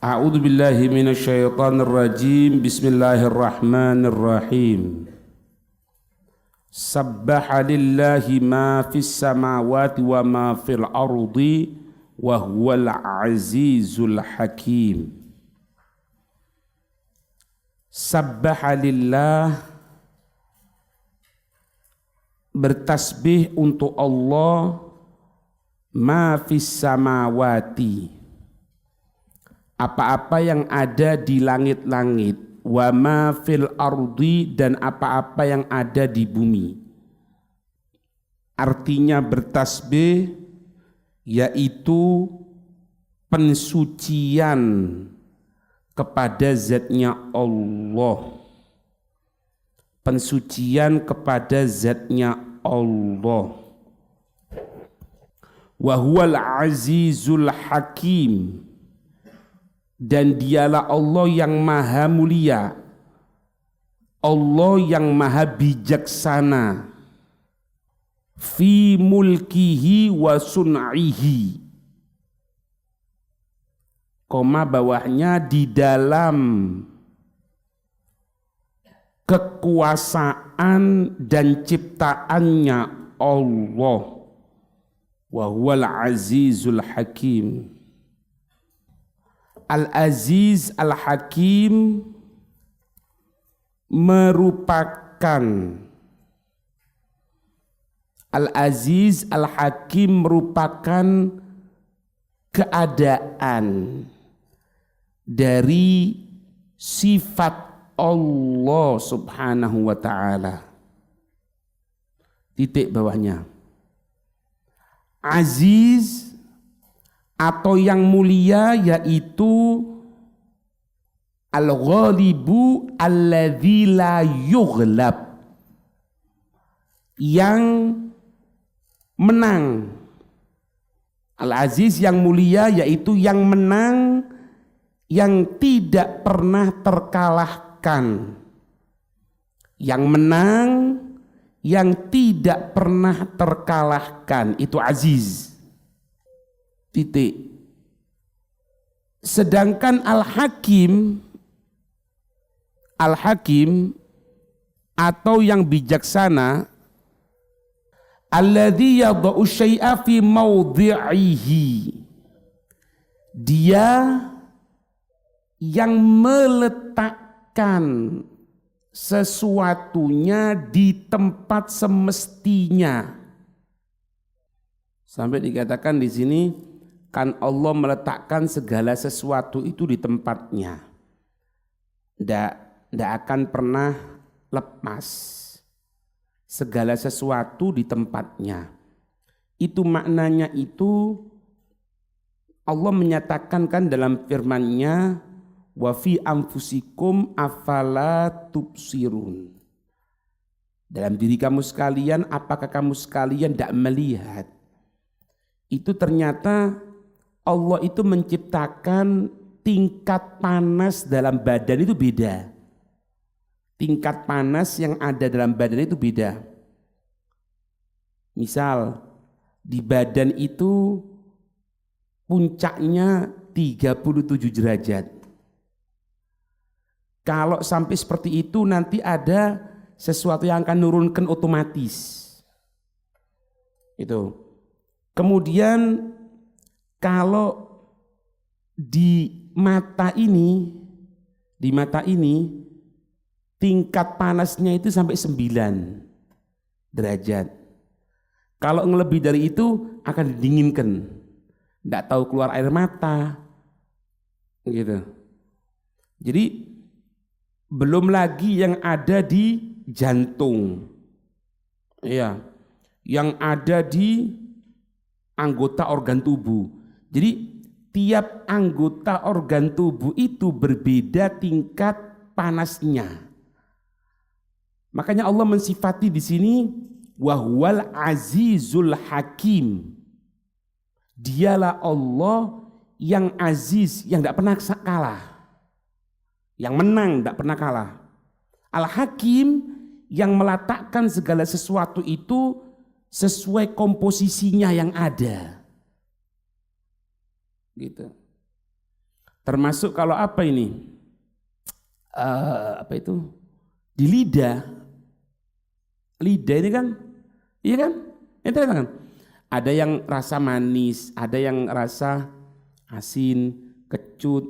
A'udzu billahi minasyaitonir rajim. Bismillahirrahmanirrahim. Sabbaha lillahi ma fis samawati wa ma fil ardi wa huwal azizul hakim. Sabbaha lillah, bertasbih untuk Allah, ma fis samawati, apa-apa yang ada di langit-langit, wa ma fil ardi, dan apa-apa yang ada di bumi. Artinya bertasbih yaitu pensucian kepada zatnya Allah, pensucian kepada zatnya Allah. Wa huwal azizul hakim, dan dialah Allah yang maha mulia, Allah yang maha bijaksana, fi mulkihi wa sun'ihi, koma bawahnya di dalam kekuasaan dan ciptaannya Allah. Wa huwal azizul hakim. Al-Aziz Al-Hakim merupakan Al-Aziz Al-Hakim merupakan keadaan dari sifat Allah subhanahu wa ta'ala. Titik bawahnya. Aziz atau yang mulia yaitu al-ghalibu alladzi la yughlab, yang menang. Al-Aziz yang mulia yaitu yang menang, yang tidak pernah terkalahkan, yang menang, yang tidak pernah terkalahkan, itu aziz. Titik. Sedangkan Al-Hakim, Al-Hakim atau yang bijaksana, alladzi yadha'u syai'a fi mawdhi'ihi, dia yang meletakkan sesuatunya di tempat semestinya. Sampai dikatakan di sini, kan Allah meletakkan segala sesuatu itu di tempatnya, tidak akan pernah lepas, segala sesuatu di tempatnya. Itu maknanya, itu Allah menyatakan kan dalam firman-Nya, wa fi anfusikum afala tubsirun, dalam diri kamu sekalian apakah kamu sekalian tidak melihat. Itu ternyata Allah itu menciptakan tingkat panas dalam badan itu beda. Tingkat panas yang ada dalam badan itu beda. Misal di badan itu puncaknya 37 derajat. Kalau sampai seperti itu nanti ada sesuatu yang akan nurunkan otomatis. Itu. Kemudian kalau di mata ini tingkat panasnya itu sampai 9 derajat. Kalau lebih dari itu akan didinginkan, tidak tahu keluar air mata, gitu. Jadi belum lagi yang ada di jantung, ya, yang ada di anggota organ tubuh. Jadi tiap anggota organ tubuh itu berbeda tingkat panasnya. Makanya Allah mensifati di sini wahwal azizul hakim. Dialah Allah yang aziz, yang tidak pernah kalah, yang menang, tidak pernah kalah. Al-Hakim yang meletakkan segala sesuatu itu sesuai komposisinya yang ada. Gitu. Termasuk kalau apa ini? Apa itu? Di lidah. Lidah ini kan, iya kan? Itu kan? Ada yang rasa manis, ada yang rasa asin, kecut,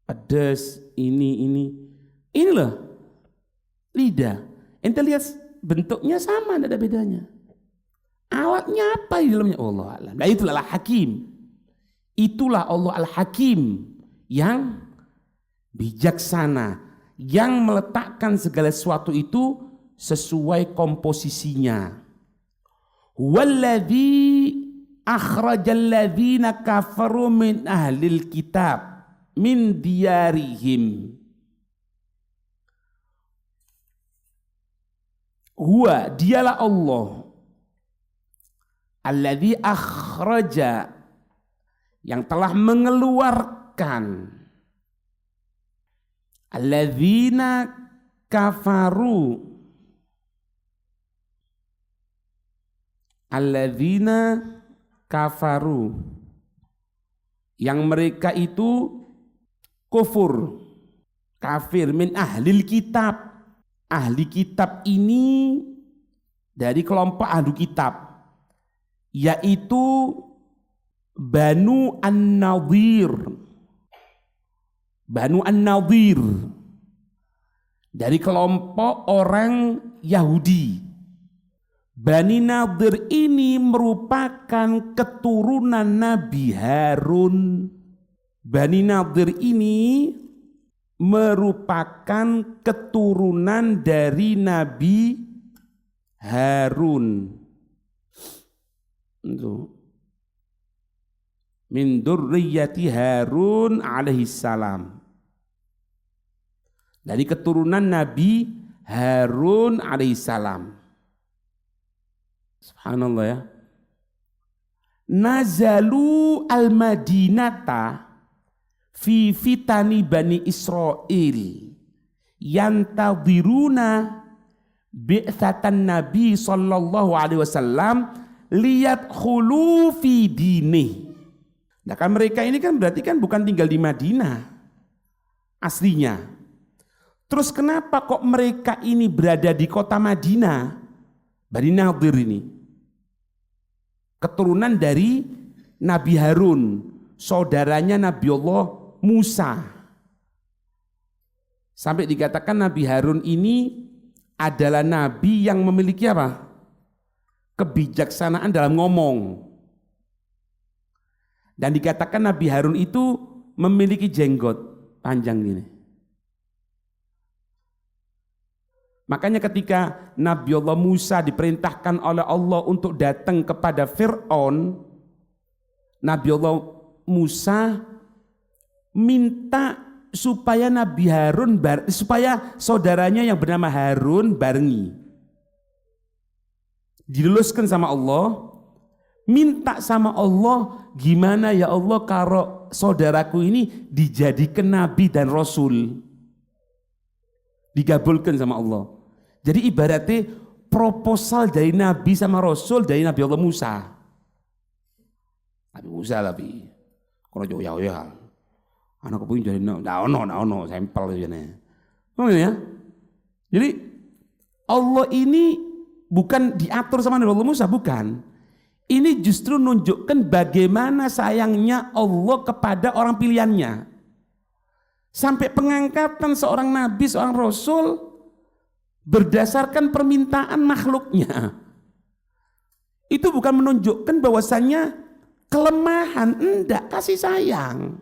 pedas, ini. Ini loh, lidah. Ente lihat bentuknya sama, tidak ada bedanya. Alatnya apa di dalamnya? Allah alam. Nah, itulah Al-Hakim. Itulah Allah Al-Hakim yang bijaksana, yang meletakkan segala sesuatu itu sesuai komposisinya. Walladzi akhrajal ladzina kafaru min ahlil kitab min diyarihim. Huwa, dialah Allah, alladzi akhraja, yang telah mengeluarkan, alladzina kafaru, alladzina kafaru, yang mereka itu kufur, kafir, min ahlil kitab. Ahli kitab ini dari kelompok ahli kitab, yaitu Banu An-Nadir. Banu An-Nadir dari kelompok orang Yahudi. Bani Nadir ini merupakan keturunan Nabi Harun. Bani Nadir ini merupakan keturunan dari Nabi Harun. Min dzurriyyati Harun alaihi salam. Dari keturunan Nabi Harun alaihi salam. Subhanallah ya. Nazalu al-Madinata fi fitani Bani Israel yantadhiruna bi'tsatan Nabi sallallahu alaihi wasallam liyadkhulu fi dinih. Nah kan mereka ini kan berarti kan bukan tinggal di Madinah aslinya. Terus kenapa kok mereka ini berada di kota Madinah? Bani Nadir ini keturunan dari Nabi Harun, saudaranya Nabi Allah Musa. Sampai dikatakan Nabi Harun ini adalah nabi yang memiliki apa? Kebijaksanaan dalam ngomong. Dan dikatakan Nabi Harun itu memiliki jenggot panjang gini. Makanya ketika Nabi Allah Musa diperintahkan oleh Allah untuk datang kepada Fir'aun, Nabi Allah Musa minta supaya Nabi Harun supaya saudaranya yang bernama Harun barengi. Diluluskan sama Allah, minta sama Allah, gimana ya Allah kalau saudaraku ini dijadikan nabi dan rasul. Digabulkan sama Allah. Jadi ibaratnya proposal dari nabi sama rasul dari Nabi Allah Musa. Nabi Musa tapi kalau jauh ya. Anak kepingin jadi nah ono sampel jane. Oh ya. Jadi Allah ini bukan diatur sama Nabi Allah Musa, bukan. Ini justru nunjukkan bagaimana sayangnya Allah kepada orang pilihannya. Sampai pengangkatan seorang nabi, seorang rasul berdasarkan permintaan makhluknya. Itu bukan menunjukkan bahwasannya kelemahan, enggak, kasih sayang.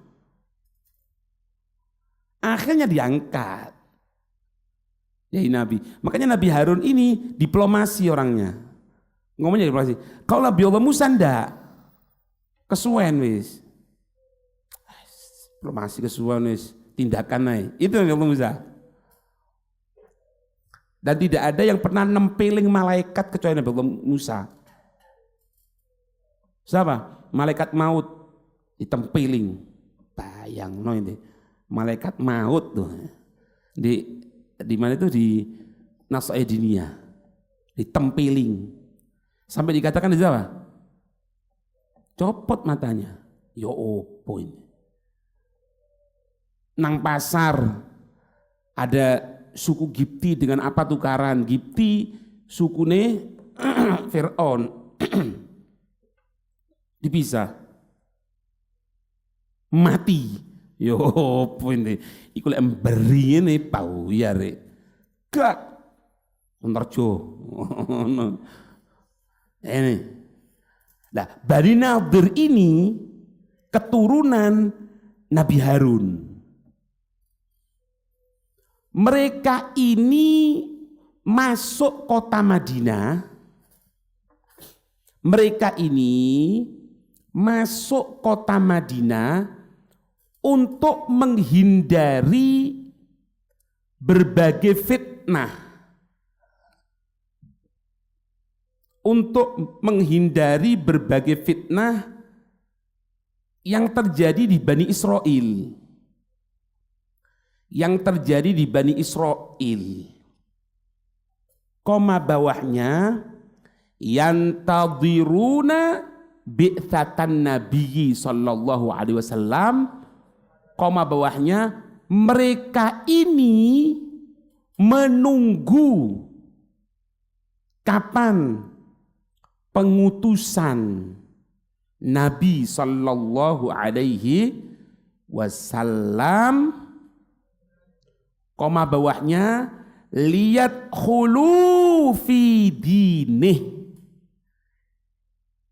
Akhirnya diangkat jadi nabi. Makanya Nabi Harun ini diplomasi orangnya. Ngomongnya diplomasi. Kalau Nabi Allah Musa enggak, kesuwen wis. Diplomasi kesuwen wis. Tindakan naik, itu yang Allah Musa. Dan tidak ada yang pernah nempeling malaikat kecuali Nabi Allah Musa. Siapa? Malaikat maut ditempeling. Bayang no ini. Malaikat maut tuh. Di mana itu di Nasai Dinia. Ditempeling. Sampai dikatakan itu apa? Copot matanya. Ya opo ini. nang pasar ada suku Gipti dengan apa tukaran? Gipti sukune Fir'aun dipisah mati yo ini iku lek mberi ini pau ya rek gak Unterjo ini nah Bani Nadir ini keturunan Nabi Harun. Mereka ini masuk kota Madinah. Mereka ini masuk kota Madinah untuk menghindari berbagai fitnah. Untuk menghindari berbagai fitnah yang terjadi di Bani Israel. Yang terjadi di Bani Israel. Koma bawahnya yantadiruna bi'tsatan nabiyyi sallallahu alaihi wasallam. Koma bawahnya mereka ini menunggu kapan pengutusan Nabi sallallahu alaihi wasallam. Koma bawahnya lihat khulu fi dinih.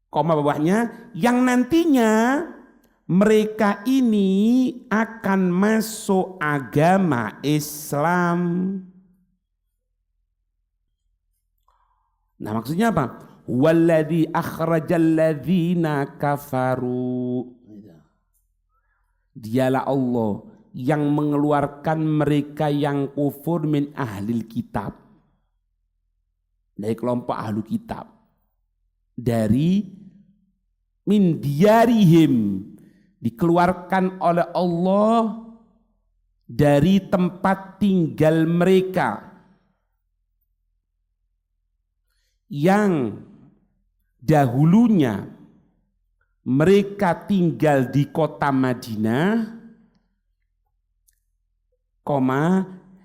Koma bawahnya yang nantinya mereka ini akan masuk agama Islam. Nah maksudnya apa? Walladzi akhrajal ladzina kafaru. Dialah Allah yang mengeluarkan mereka yang kufur min ahlil kitab, dari kelompok ahlu kitab, dari min diyarihim, dikeluarkan oleh Allah dari tempat tinggal mereka yang dahulunya mereka tinggal di kota Madinah,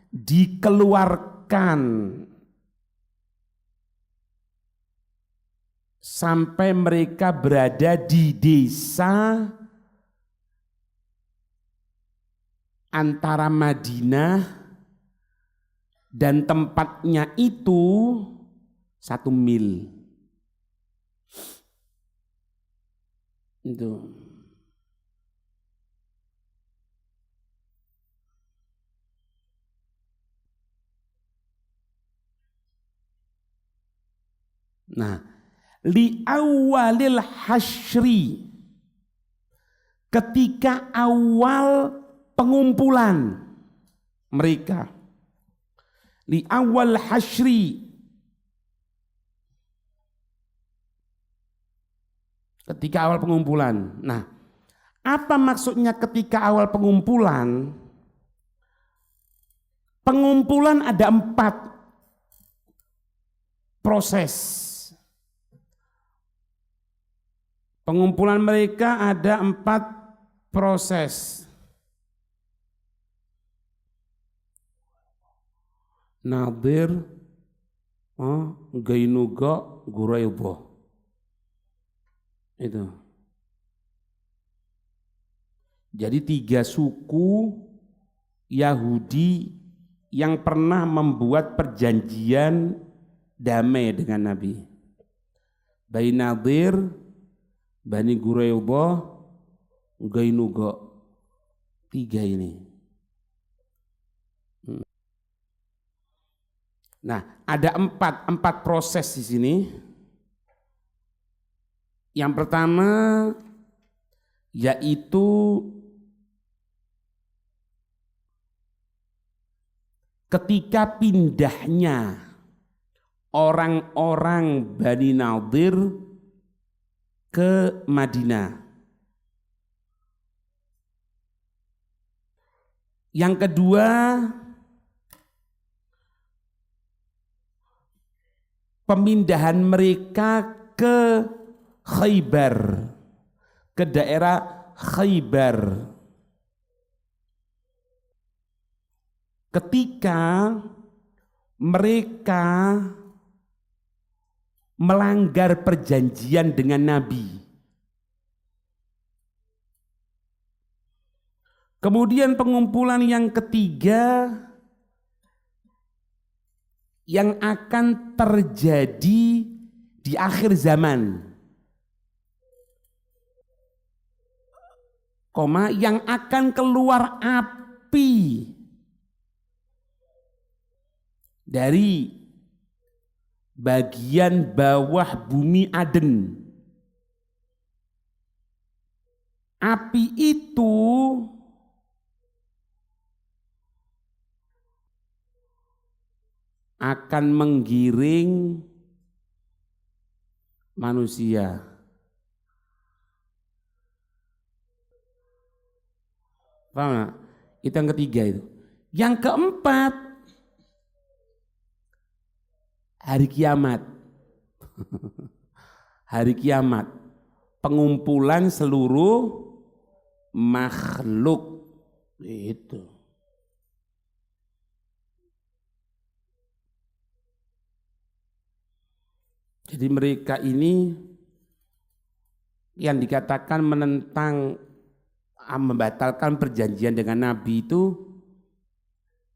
dikeluarkan sampai mereka berada di desa antara Madinah dan tempatnya itu 1 mil. Itu. Nah, li awalil hasyri, ketika awal pengumpulan mereka, li awal hasyri, ketika awal pengumpulan. Nah, apa maksudnya ketika awal pengumpulan? Pengumpulan ada 4 proses. Pengumpulan mereka ada 4 proses. Nadir, Gainuga, Quraidah. Itu. Jadi 3 suku Yahudi yang pernah membuat perjanjian damai dengan Nabi. Bani Nadir, Bani Quraidah, Gainuga. 3 ini. Nah, ada 4 proses di sini. Yang pertama yaitu ketika pindahnya orang-orang Bani Nadir ke Madinah. Yang kedua, pemindahan mereka ke Khaybar, ke daerah Khaybar. ketika mereka melanggar perjanjian dengan Nabi. Kemudian pengumpulan yang ketiga yang akan terjadi di akhir zaman, yang akan keluar api dari bagian bawah bumi Aden. Api itu akan menggiring manusia. Paham gak? Itu yang ketiga itu. Yang keempat, hari kiamat. Hari kiamat. Pengumpulan seluruh makhluk. Itu. Jadi mereka ini yang dikatakan menentang, membatalkan perjanjian dengan Nabi itu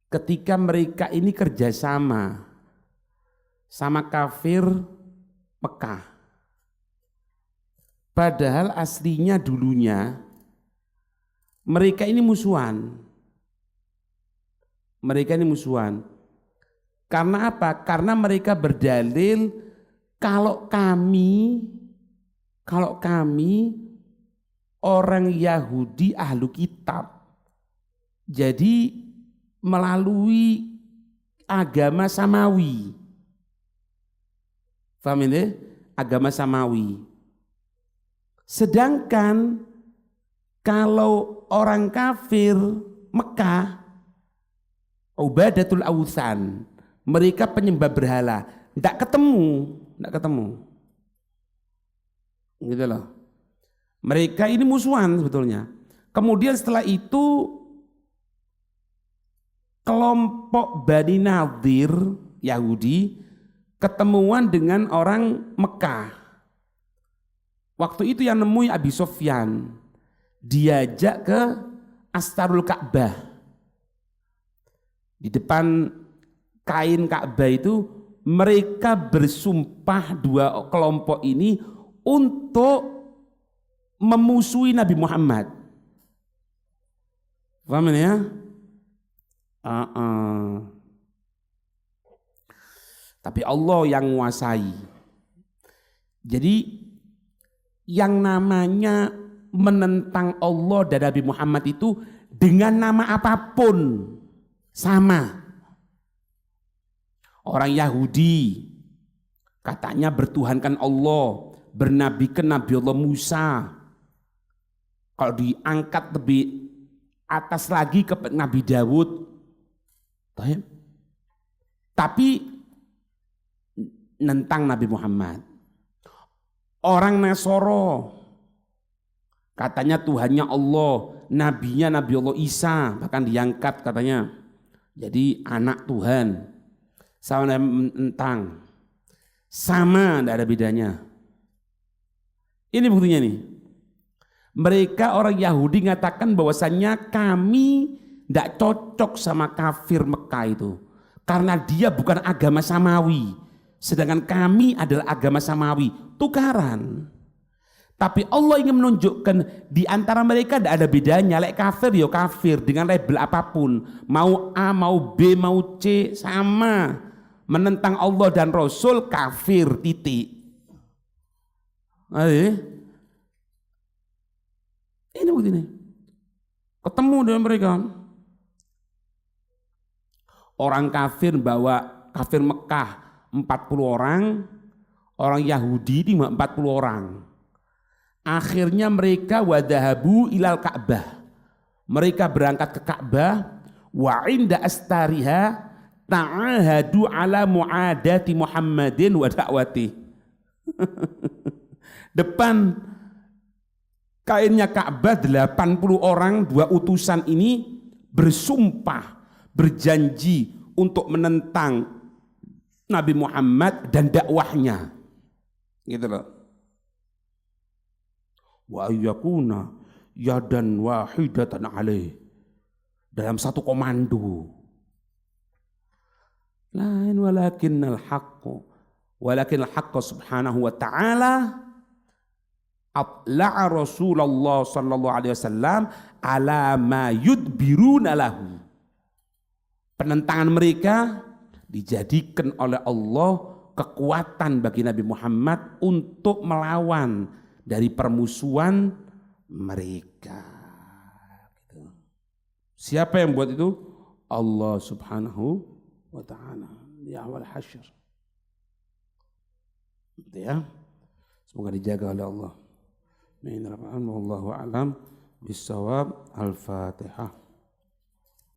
ketika mereka ini kerjasama sama kafir Mekah. Padahal aslinya dulunya mereka ini musuhan. Mereka ini musuhan. Karena apa? Karena mereka berdalil kalau kami orang Yahudi ahlu kitab, jadi melalui agama samawi. Paham ini? Agama samawi. Sedangkan kalau orang kafir Mekah, ubadatul awthan, mereka penyembah berhala, tidak ketemu. Gitu loh. Mereka ini musuhan sebetulnya. Kemudian setelah itu kelompok Bani Nadir Yahudi ketemuan dengan orang Mekah. Waktu itu yang nemui Abi Sofyan, diajak ke Astarul Ka'bah. Di depan kain Ka'bah itu mereka bersumpah, dua kelompok ini, untuk memusuhi Nabi Muhammad. Paham ini ya? Tapi Allah yang menguasai. Jadi yang namanya menentang Allah dan Nabi Muhammad itu dengan nama apapun sama. Orang Yahudi katanya bertuhankan Allah, bernabikan Nabi Allah Musa. Kalau diangkat lebih atas lagi ke Nabi Dawud. Tapi nentang Nabi Muhammad. Orang Nasoro katanya Tuhannya Allah, nabinya Nabi Allah Isa, bahkan diangkat katanya jadi anak Tuhan. Sama mentang, sama, tidak ada bedanya. Ini buktinya nih. Mereka orang Yahudi mengatakan bahwasannya kami tidak cocok sama kafir Mekah itu, karena dia bukan agama samawi, sedangkan kami adalah agama samawi. Tukaran. Tapi Allah ingin menunjukkan di antara mereka tidak ada bedanya. Lek kafir ya kafir dengan label apapun, mau A, mau B, mau C, sama. Menentang Allah dan Rasul kafir, titik. Ini begini. Ketemu dengan mereka. Orang kafir bawa kafir Mekah 40 orang, orang Yahudi 40 orang. Akhirnya mereka wadahabu ilal Ka'bah. Mereka berangkat ke Ka'bah, wa inda astariha ta'ahadu ala mu'adati Muhammadin wa da'wati. Depan kainnya Ka'bah 80 orang, dua utusan ini bersumpah berjanji untuk menentang Nabi Muhammad dan dakwahnya. Gitu loh. Wa ayyakuna yadan wahidatan alaih. Dalam satu komando. Lain walakinnal haqqu subhanahu wa ta'ala atla'a Rasulullah sallallahu alaihi wasallam ala ma yudbiruna lahu. Penentangan mereka dijadikan oleh Allah kekuatan bagi Nabi Muhammad untuk melawan dari permusuhan mereka. Gitu. Siapa yang buat itu? Allah subhanahu wa ta'ala di awal hasyr. Gitu ya. Semoga dijaga oleh Allah. Wallahu a'lam bissawab. Al-Fatihah.